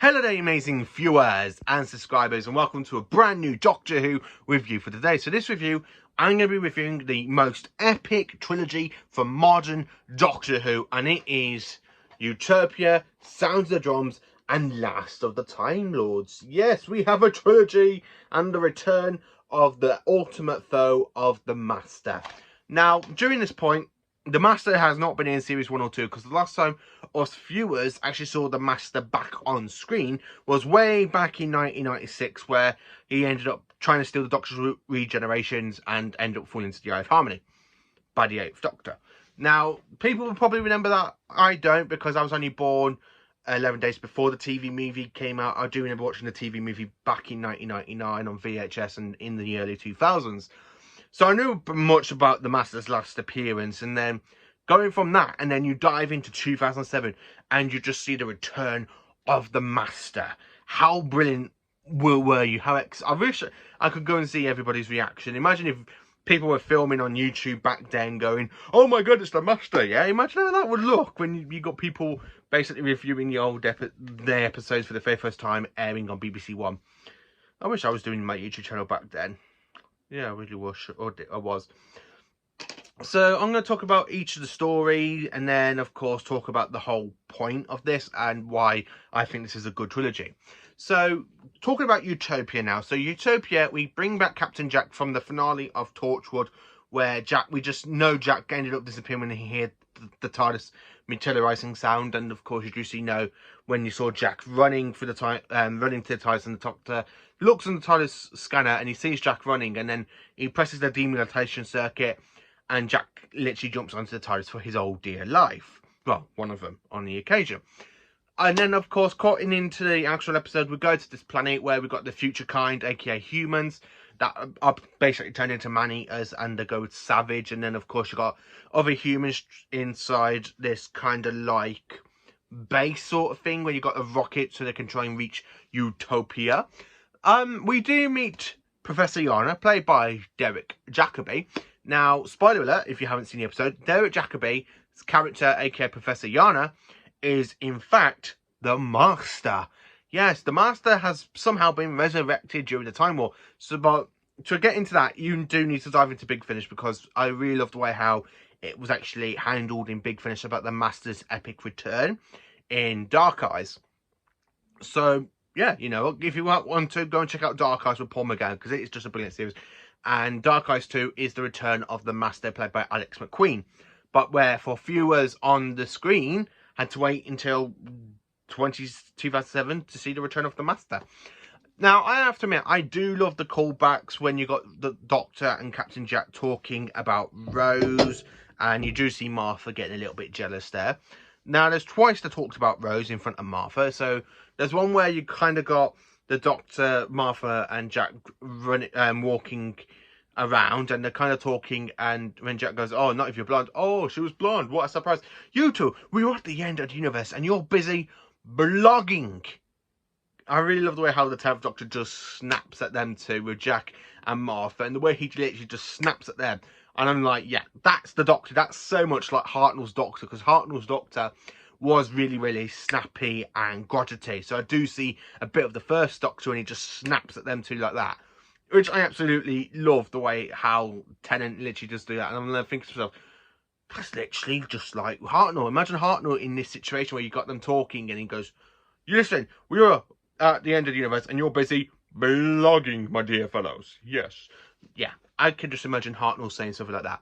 Hello there, amazing viewers and subscribers, and welcome to a brand new Doctor Who review for today. So this review, I'm going to be reviewing the most epic trilogy from modern Doctor Who, and it is Utopia, Sounds of the Drums, and Last of the Time Lords. Yes, we have a trilogy and the return of the ultimate foe of the Master. Now, during this point, the Master has not been in series 1 or 2 because the last time us viewers actually saw the Master back on screen was way back in 1996, where he ended up trying to steal the Doctor's regenerations and end up falling into the Eye of Harmony by the 8th Doctor. Now, people will probably remember that. I don't, because I was only born 11 days before the TV movie came out. I do remember watching the TV movie back in 1999 on VHS and in the early 2000s. So I knew much about the Master's last appearance, and then going from that, and then you dive into 2007, and you just see the return of the Master. How brilliant were you? I wish I could go and see everybody's reaction. Imagine if people were filming on YouTube back then going, oh my god, it's the Master, yeah? Imagine how that would look when you got people basically reviewing the old their episodes for the very first time airing on BBC One. I wish I was doing my YouTube channel back then. Yeah, I really wish I was. So I'm going to talk about each of the story, and then of course talk about the whole point of this and why I think this is a good trilogy. So talking about Utopia now. So Utopia, we bring back Captain Jack from the finale of Torchwood, where we just know Jack ended up disappearing when he heard the TARDIS meteorizing sound, and of course you do know when you saw Jack running for the running to the TARDIS, and the Doctor looks on the TARDIS scanner and he sees Jack running, and then he presses the demutation circuit, and Jack literally jumps onto the TARDIS for his old dear life. Well, one of them on the occasion. And then, of course, cutting into the actual episode, we go to this planet where we've got the future kind, a.k.a. humans, that are basically turned into man-eaters, and they go savage. And then, of course, you've got other humans inside this kind of like base sort of thing, where you've got a rocket so they can try and reach Utopia. We do meet Professor Yana, played by Derek Jacobi. Now, spoiler alert, if you haven't seen the episode, Derek Jacobi's character, a.k.a. Professor Yana, is in fact the Master. Yes, the Master has somehow been resurrected during the Time War. So, but to get into that, you do need to dive into Big Finish, because I really love the way how it was actually handled in Big Finish about the Master's epic return in Dark Eyes. So, yeah, you know, if you want to, go and check out Dark Eyes with Paul McGann, because it is just a brilliant series. And Dark Eyes 2 is the return of the Master, played by Alex McQueen. But where for viewers on the screen had to wait until 2007 to see the return of the Master. Now, I have to admit, I do love the callbacks when you got the Doctor and Captain Jack talking about Rose, and you do see Martha getting a little bit jealous there. Now, there's twice they talked about Rose in front of Martha. So there's one where you kind of got the Doctor, Martha, and Jack running, walking around, and they're kind of talking, and when Jack goes, oh, not if you're blonde. Oh, she was blonde. What a surprise. You two, we were at the end of the universe, and you're busy blogging. I really love the way how the 10th Doctor just snaps at them two with Jack and Martha, and the way he literally just snaps at them. And I'm like, yeah, that's the Doctor. That's so much like Hartnell's Doctor, because Hartnell's Doctor was really, really snappy and grudgety. So I do see a bit of the first Doctor, and he just snaps at them two like that, which I absolutely love the way how Tennant literally does do that. And I'm thinking to myself, that's literally just like Hartnell. Imagine Hartnell in this situation where you got them talking, and he goes, you listen, we are at the end of the universe, and you're busy blogging, my dear fellows. Yes. Yeah, I can just imagine Hartnell saying something like that.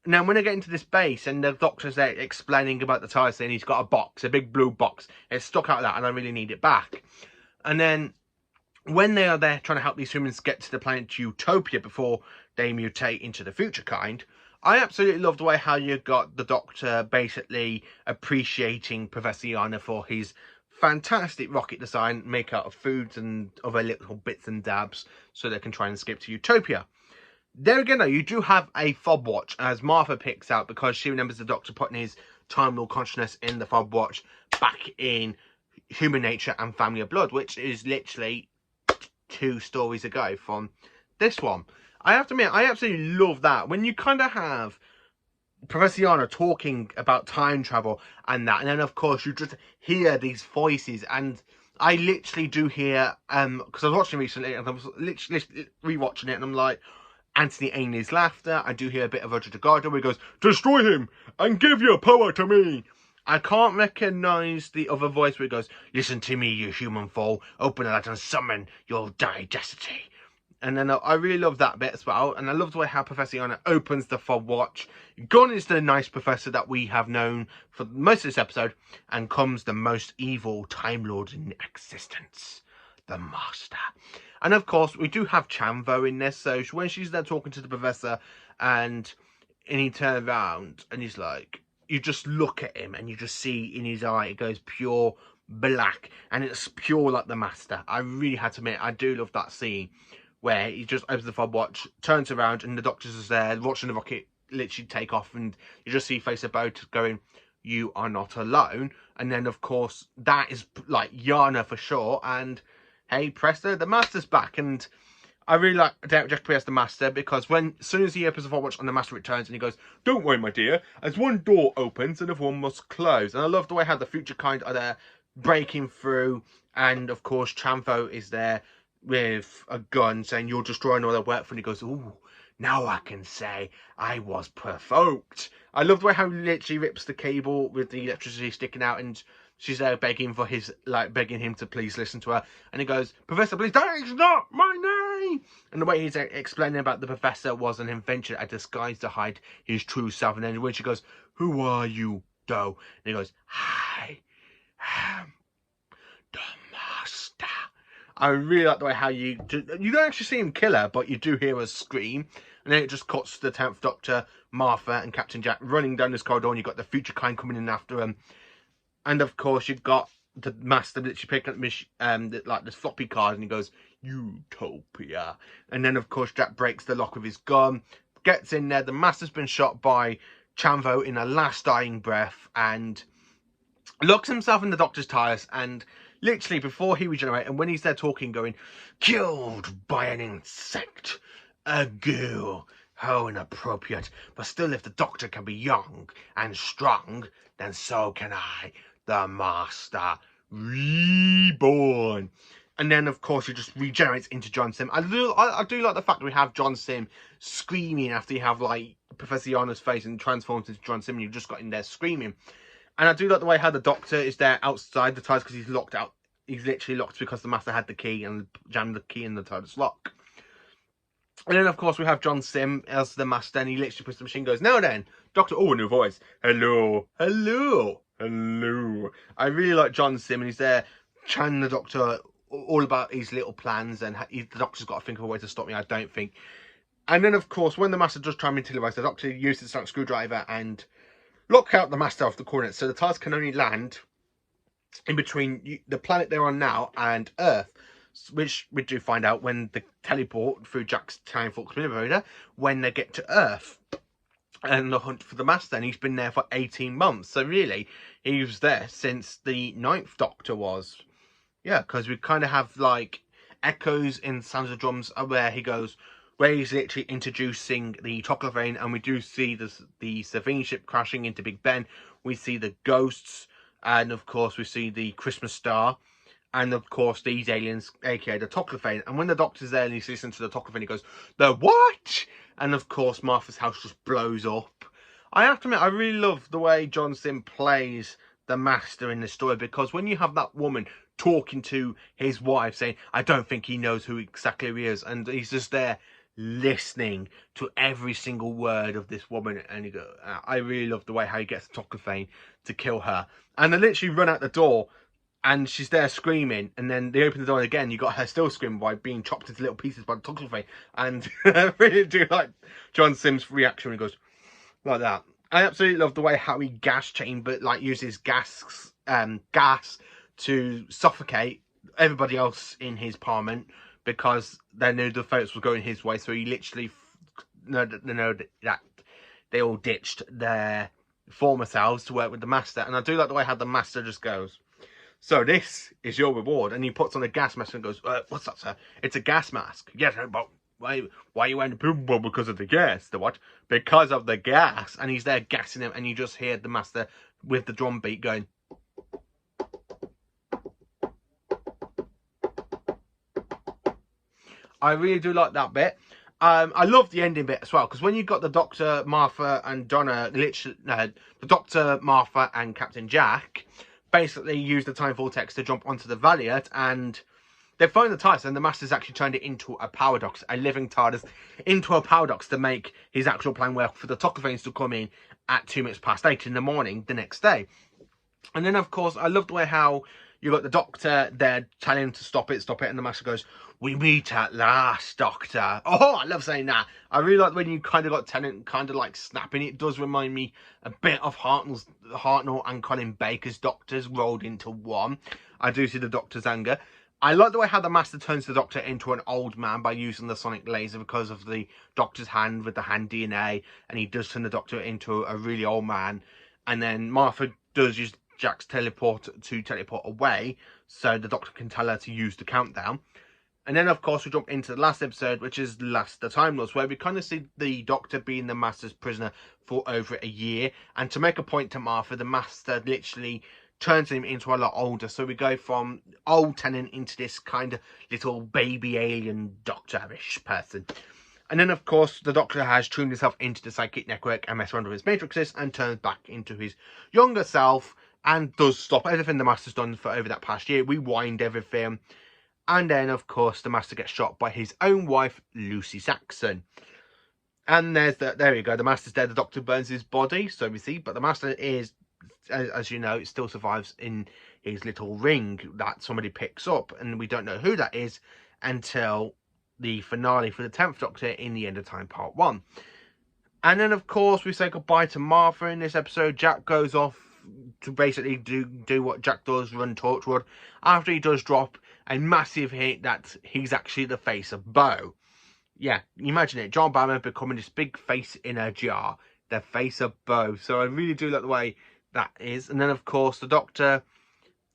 Now, when I get into this base, and the Doctor's there explaining about the TARDIS, and he's got a box, a big blue box. It's stuck out of that, and I really need it back. And then, when they are there trying to help these humans get to the planet Utopia before they mutate into the future kind, I absolutely love the way how you got the Doctor basically appreciating Professor Yana for his fantastic rocket design, make out of foods and other little bits and dabs, so they can try and escape to Utopia. There again, though, you do have a fob watch, as Martha picks out, because she remembers the Doctor putting his Time Lord consciousness in the fob watch back in Human Nature and Family of Blood, which is literally 2 stories ago from this one. I have to admit, I absolutely love that. When you kind of have Professor Yana talking about time travel and that, and then of course you just hear these voices, and I literally do hear, because I was watching recently and I was literally rewatching it, and I'm like, Anthony Ainley's laughter. I do hear a bit of Roger Delgado where he goes, "Destroy him and give your power to me." I can't recognise the other voice where he goes, "Listen to me, you human fool. Open that and summon your digestity." And then I really love that bit as well. And I love the way how Professor Yana opens the fob watch. Gone is the nice professor that we have known for most of this episode. And comes the most evil Time Lord in existence, the Master. And of course, we do have Chanvo in this. So when she's there talking to the professor and he turns around and he's like, you just look at him and you just see in his eye, it goes pure black. And it's pure like the Master. I really had to admit, I do love that scene where he just opens the fob watch, turns around, and the Doctor's is there watching the rocket literally take off, and you just see face of boat going, "You are not alone." And then, of course, that is like Yana for sure. And hey, presto, the Master's back. And I really like Jack as the Master, because as soon as he opens the fob watch and the Master returns, and he goes, "Don't worry, my dear, as one door opens, another one must close." And I love the way how the future kind are there breaking through, and of course, Chanvo is there with a gun saying, "You're destroying all their work." And he goes, "Ooh, now I can say I was provoked." I love the way how he literally rips the cable with the electricity sticking out, and she's there begging for begging him to please listen to her. And he goes, "Professor, please, that is not my name." And the way he's explaining about the professor was an invention, a disguise to hide his true self. And then when she goes, "Who are you, though?" And he goes, "I am the Master." I really like the way how you don't actually see him kill her, but you do hear her scream. And then it just cuts to the 10th Doctor, Martha, and Captain Jack running down this corridor, and you've got the future kind coming in after them. And of course, you've got the Master literally picking up like this floppy card, and he goes, "Utopia." And then, of course, Jack breaks the lock with his gun, gets in there. The Master's been shot by Chanvo in a last dying breath, and locks himself in the Doctor's TARDIS, and literally before he regenerates, and when he's there talking, going, "Killed by an insect, a ghoul, how inappropriate, but still if the Doctor can be young and strong, then so can I, the Master, reborn." And then, of course, he just regenerates into John Sim. I do like the fact that we have John Sim screaming after you have, like, Professor Yana's face and transforms into John Sim, and you've just got in there screaming. And I do like the way how the Doctor is there outside the TARDIS, because he's locked out. He's literally locked because the Master had the key and jammed the key in the TARDIS lock. And then, of course, we have John Sim as the Master, and he literally puts the machine, goes, "Now then, Doctor," oh, a new voice, "Hello, hello, hello." I really like John Sim, and he's there chatting the Doctor all about his little plans, and the Doctor's got to think of a way to stop me, I don't think. And then, of course, when the Master does try and materialise, the Doctor uses the sonic screwdriver and lock out the Master off the coordinates, so the TARDIS can only land in between the planet they're on now and Earth, which we do find out when the teleport through Jack's Time Flux manipulator when they get to Earth and the hunt for the Master. And he's been there for 18 months, so really he was there since the 9th Doctor was. Yeah, because we kind of have like echoes in Sounds of Drums where he goes, where he's literally introducing the Toclafane, and we do see the Savine ship crashing into Big Ben. We see the ghosts, and of course we see the Christmas star, and of course these aliens, a.k.a. the Toclafane. And when the Doctor's there and he's listening to the Toclafane, he goes, "The what?" And of course Martha's house just blows up. I have to admit, I really love the way John Sim plays the Master in this story, because when you have that woman talking to his wife saying, "I don't think he knows who exactly he is," and he's just there listening to every single word of this woman, and you go, I really love the way how he gets Toclafane to kill her. And they literally run out the door, and she's there screaming, and then they open the door, and again you got her still screaming by being chopped into little pieces by the Toclafane. And I really do like John Sim's reaction when he goes like that. I absolutely love the way how he uses gas to suffocate everybody else in his parliament, because they knew the votes were going his way. So he literally know that they all ditched their former selves to work with the Master. And I do like the way how the Master just goes, "So this is your reward," and he puts on a gas mask and goes, "What's that, sir?" "It's a gas mask." "Yes, but why are you wearing the poo?" "Well, because of the gas." "The what?" "Because of the gas." And he's there gassing him, and you just hear the Master with the drum beat going. I really do like that bit. I love the ending bit as well, because when you got the Doctor, Martha and Donna, literally, the Doctor, Martha and Captain Jack basically use the time vortex to jump onto the Valiant, and they find the TARDIS, and the Master's actually turned it into a paradox, a living TARDIS, into a paradox to make his actual plan work for the Tocophanes to come in at 8:02 in the morning the next day. And then, of course, I love the way how you got the Doctor there telling him to stop it, and the Master goes, "We meet at last, Doctor." Oh, I love saying that. I really like when you kind of got Tennant kind of like snapping. It does remind me a bit of Hartnell and Colin Baker's Doctors rolled into one. I do see the Doctor's anger. I like the way how the Master turns the Doctor into an old man by using the sonic laser because of the Doctor's hand with the hand DNA, and he does turn the Doctor into a really old man. And then Martha does use Jack's teleport to teleport away, so the Doctor can tell her to use the countdown. And then, of course, we jump into the last episode, which is The Time Lords, where we kind of see the Doctor being the Master's prisoner for over a year. And to make a point to Martha, the Master literally turns him into a lot older. So we go from old Tennant into this kind of little baby alien Doctor-ish person. And then, of course, the Doctor has tuned himself into the psychic network and messed around with his matrices and turns back into his younger self and does stop everything the Master's done for over that past year. Rewind everything. And then, of course, the Master gets shot by his own wife, Lucy Saxon. And there you go. The Master's dead. The Doctor burns his body, so we see. But the Master is, as you know, it still survives in his little ring that somebody picks up. And we don't know who that is until the finale for the 10th Doctor in the End of Time Part 1. And then, of course, we say goodbye to Martha in this episode. Jack goes off to basically do what Jack does, run Torchwood, after he does drop a massive hit that he's actually the face of Bo. Yeah, imagine it. John Barrowman becoming this big face in a jar. The face of Bo. So I really do like the way that is. And then, of course, the Doctor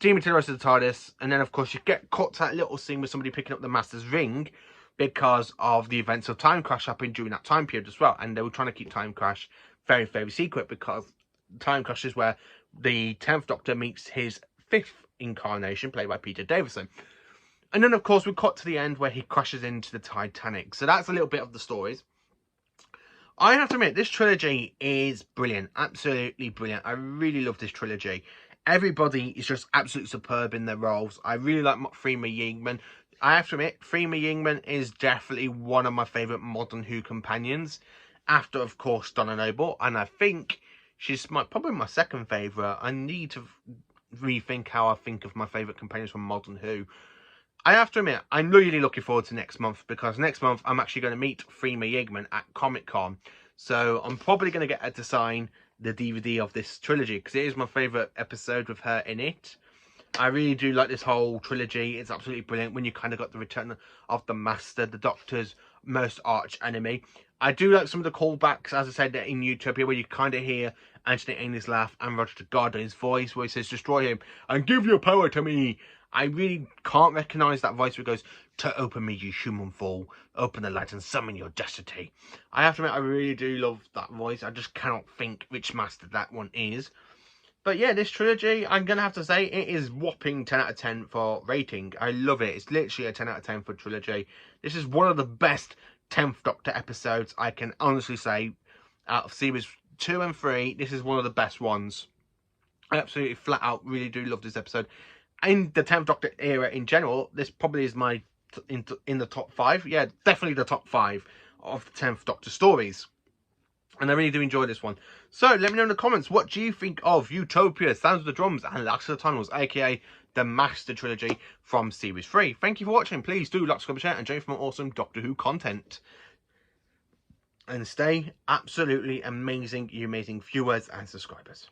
dematerializes the TARDIS. And then, of course, you get cut to that little scene with somebody picking up the Master's ring because of the events of Time Crash happening during that time period as well. And they were trying to keep Time Crash very, very secret, because Time Crash is where the 10th Doctor meets his 5th incarnation, played by Peter Davison. And then, of course, we cut to the end where he crashes into the Titanic. So that's a little bit of the stories. I have to admit, this trilogy is brilliant. Absolutely brilliant. I really love this trilogy. Everybody is just absolutely superb in their roles. I really like Freema Yingman. I have to admit, Freema Yingman is definitely one of my favourite modern Who companions. After, of course, Donna Noble. And I think she's probably my second favourite. I need to rethink how I think of my favourite companions from modern Who. I have to admit, I'm really looking forward to next month, because next month I'm actually going to meet Freema Yingman at Comic-Con. So I'm probably going to get her to sign the DVD of this trilogy, because it is my favourite episode with her in it. I really do like this whole trilogy. It's absolutely brilliant when you kind of got the return of the Master, the Doctor's most arch enemy. I do like some of the callbacks, as I said, in Utopia, where you kind of hear Anthony Ainley's laugh and Roger Goddard's voice, where he says, "Destroy him and give your power to me." I really can't recognise that voice where it goes, "To open me, you human fool. Open the light and summon your destiny." I have to admit, I really do love that voice. I just cannot think which Master that one is. But yeah, this trilogy, I'm going to have to say, it is whopping 10 out of 10 for rating. I love it. It's literally a 10 out of 10 for trilogy. This is one of the best 10th Doctor episodes, I can honestly say. Out of series 2 and 3, this is one of the best ones. I absolutely flat out really do love this episode. In the 10th Doctor era in general, this probably is my in the top 5. Yeah, definitely the top 5 of the 10th Doctor stories. And I really do enjoy this one. So let me know in the comments, what do you think of Utopia, Sounds of the Drums, and Last of the Tunnels, aka the Master Trilogy from Series 3. Thank you for watching. Please do like, subscribe, share, and join for more awesome Doctor Who content. And stay absolutely amazing, you amazing viewers and subscribers.